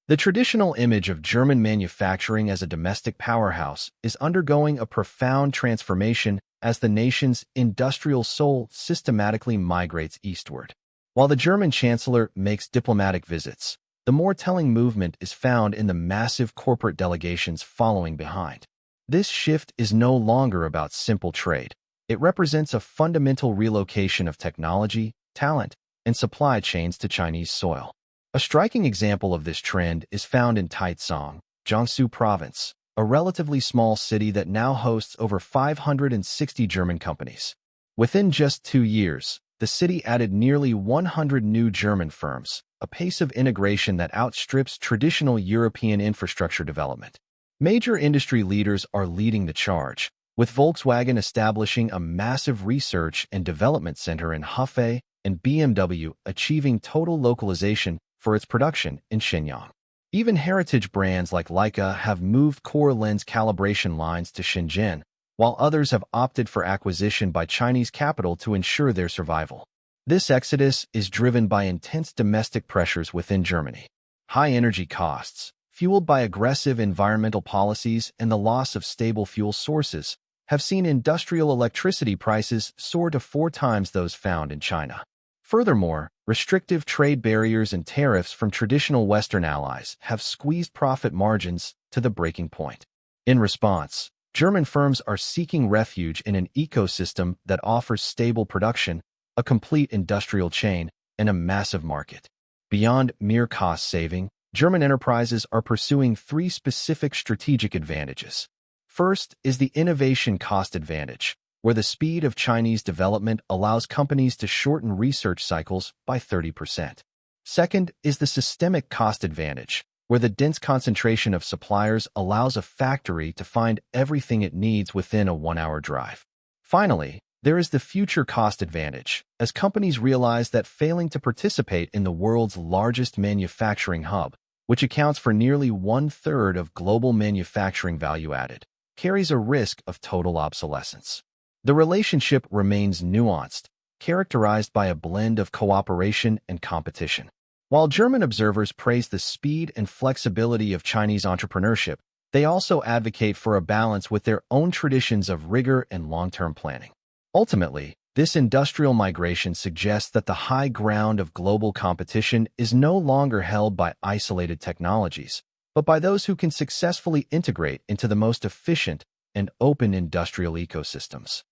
The traditional image of German manufacturing as a domestic powerhouse is undergoing a profound transformation as the nation's industrial soul systematically migrates eastward. While the German chancellor makes diplomatic visits, the more telling movement is found in the massive corporate delegations following behind. This shift is no longer about simple trade. It represents a fundamental relocation of technology, talent, and supply chains to Chinese soil. A striking example of this trend is found in Taicang, Jiangsu Province, a relatively small city that now hosts over 560 German companies. Within just 2 years, the city added nearly 100 new German firms, a pace of integration that outstrips traditional European infrastructure development. Major industry leaders are leading the charge, with Volkswagen establishing a massive research and development center in Hefei and BMW achieving total localization for its production in Shenyang. Even heritage brands like Leica have moved core lens calibration lines to Shenzhen, while others have opted for acquisition by Chinese capital to ensure their survival. This exodus is driven by intense domestic pressures within Germany. High energy costs, fueled by aggressive environmental policies and the loss of stable fuel sources, have seen industrial electricity prices soar to 4 times those found in China. Furthermore, restrictive trade barriers and tariffs from traditional Western allies have squeezed profit margins to the breaking point. In response, German firms are seeking refuge in an ecosystem that offers stable production, a complete industrial chain, and a massive market. Beyond mere cost saving, German enterprises are pursuing 3 specific strategic advantages. First is the innovation cost advantage, where the speed of Chinese development allows companies to shorten research cycles by 30%. Second is the systemic cost advantage, where the dense concentration of suppliers allows a factory to find everything it needs within a 1-hour drive. Finally, there is the future cost advantage, as companies realize that failing to participate in the world's largest manufacturing hub, which accounts for nearly 1/3 of global manufacturing value added, carries a risk of total obsolescence. The relationship remains nuanced, characterized by a blend of cooperation and competition. While German observers praise the speed and flexibility of Chinese entrepreneurship, they also advocate for a balance with their own traditions of rigor and long-term planning. Ultimately, this industrial migration suggests that the high ground of global competition is no longer held by isolated technologies, but by those who can successfully integrate into the most efficient and open industrial ecosystems.